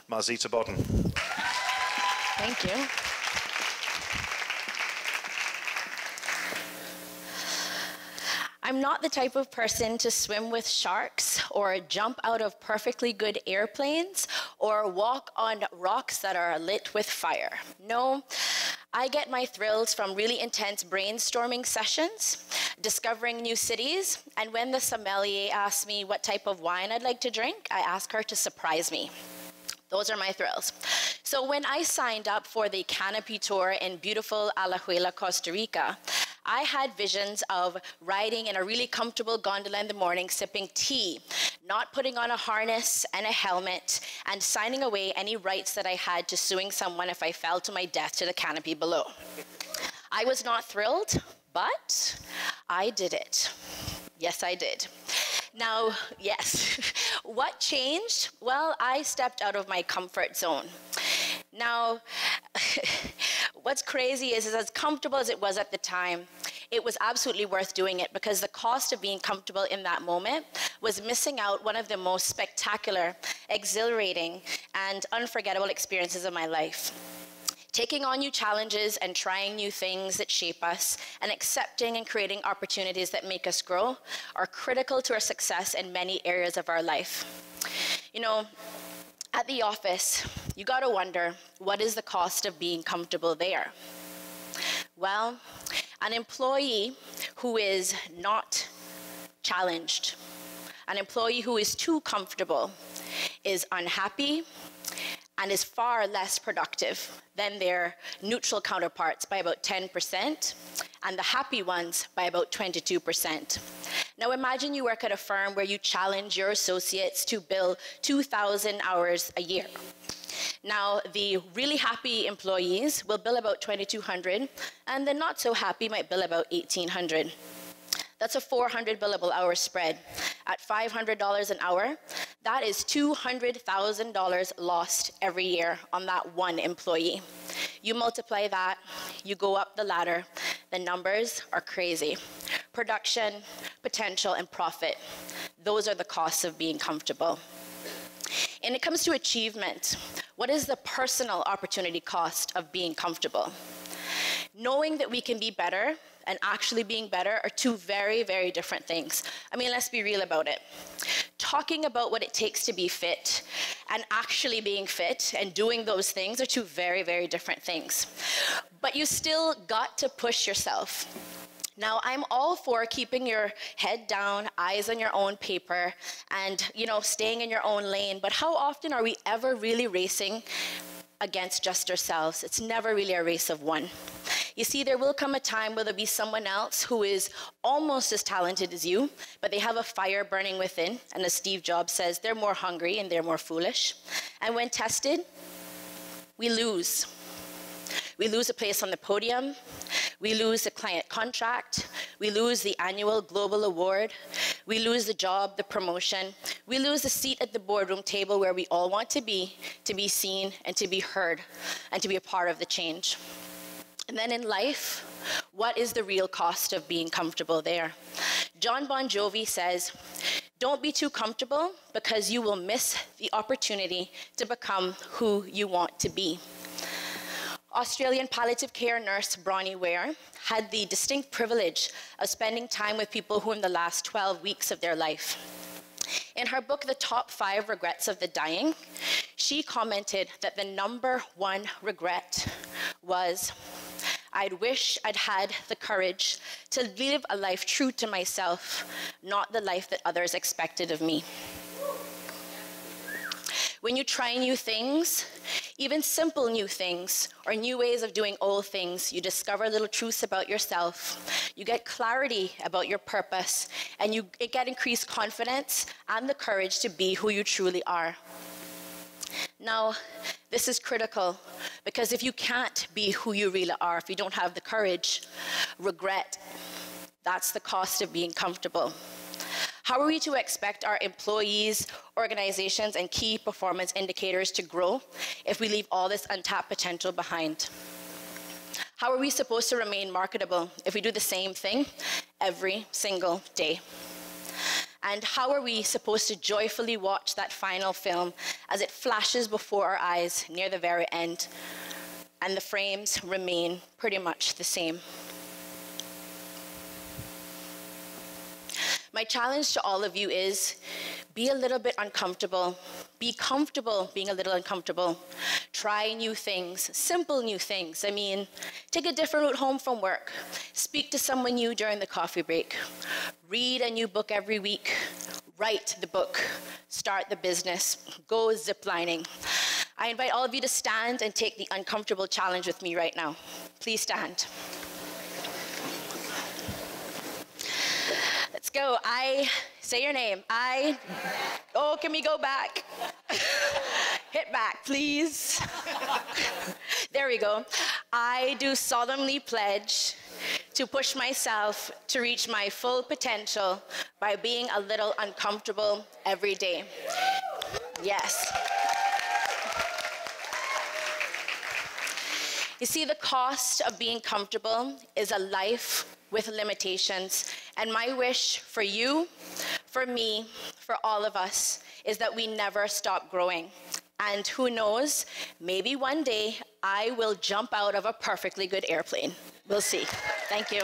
Marzeta Bodden. Thank you. I'm not the type of person to swim with sharks or jump out of perfectly good airplanes or walk on rocks that are lit with fire. No, I get my thrills from really intense brainstorming sessions, discovering new cities, and when the sommelier asks me what type of wine I'd like to drink, I ask her to surprise me. Those are my thrills. So when I signed up for the canopy tour in beautiful Alajuela, Costa Rica, I had visions of riding in a really comfortable gondola in the morning, sipping tea, not putting on a harness and a helmet, and signing away any rights that I had to suing someone if I fell to my death to the canopy below. I was not thrilled, but I did it. Yes, I did. Now, yes, what changed? Well, I stepped out of my comfort zone. Now, what's crazy is as comfortable as it was at the time, it was absolutely worth doing it because the cost of being comfortable in that moment was missing out one of the most spectacular, exhilarating, and unforgettable experiences of my life. Taking on new challenges and trying new things that shape us and accepting and creating opportunities that make us grow are critical to our success in many areas of our life. You know, at the office, you gotta wonder, what is the cost of being comfortable there? Well, an employee who is not challenged, an employee who is too comfortable is unhappy and is far less productive than their neutral counterparts by about 10%, and the happy ones by about 22%. Now imagine you work at a firm where you challenge your associates to bill 2,000 hours a year. Now, the really happy employees will bill about 2,200, and the not so happy might bill about 1,800. That's a 400 billable hour spread. At $500 an hour, that is $200,000 lost every year on that one employee. You multiply that, you go up the ladder, the numbers are crazy. Production, potential, and profit. Those are the costs of being comfortable. When it comes to achievement, what is the personal opportunity cost of being comfortable? Knowing that we can be better and actually being better are two very, very different things. I mean, let's be real about it. Talking about what it takes to be fit and actually being fit and doing those things are two very, very different things. But you still got to push yourself. Now, I'm all for keeping your head down, eyes on your own paper, and, you know, staying in your own lane. But how often are we ever really racing against just ourselves? It's never really a race of one. You see, there will come a time where there'll be someone else who is almost as talented as you, but they have a fire burning within. And as Steve Jobs says, they're more hungry and they're more foolish. And when tested, we lose. We lose a place on the podium. We lose the client contract. We lose the annual global award. We lose the job, the promotion. We lose the seat at the boardroom table where we all want to be seen and to be heard and to be a part of the change. And then in life, what is the real cost of being comfortable there? John Bon Jovi says, don't be too comfortable because you will miss the opportunity to become who you want to be. Australian palliative care nurse Bronnie Ware had the distinct privilege of spending time with people who were in the last 12 weeks of their life. In her book, The Top 5 Regrets of the Dying, she commented that the #1 regret was, I'd wish I'd had the courage to live a life true to myself, not the life that others expected of me. When you try new things, even simple new things, or new ways of doing old things, you discover little truths about yourself. You get clarity about your purpose, and you get increased confidence and the courage to be who you truly are. Now, this is critical, because if you can't be who you really are, if you don't have the courage, regret, that's the cost of being comfortable. How are we to expect our employees, organizations, and key performance indicators to grow if we leave all this untapped potential behind? How are we supposed to remain marketable if we do the same thing every single day? And how are we supposed to joyfully watch that final film as it flashes before our eyes near the very end, and the frames remain pretty much the same? My challenge to all of you is be a little bit uncomfortable. Be comfortable being a little uncomfortable. Try new things, simple new things. I mean, take a different route home from work. Speak to someone new during the coffee break. Read a new book every week. Write the book. Start the business. Go ziplining. I invite all of you to stand and take the uncomfortable challenge with me right now. Please stand. Let's go. Say your name. Oh, can we go back? Hit back, please. There we go. I do solemnly pledge to push myself to reach my full potential by being a little uncomfortable every day. Yes. You see, the cost of being comfortable is a life with limitations. And my wish for you, for me, for all of us, is that we never stop growing. And who knows, maybe one day I will jump out of a perfectly good airplane. We'll see. Thank you.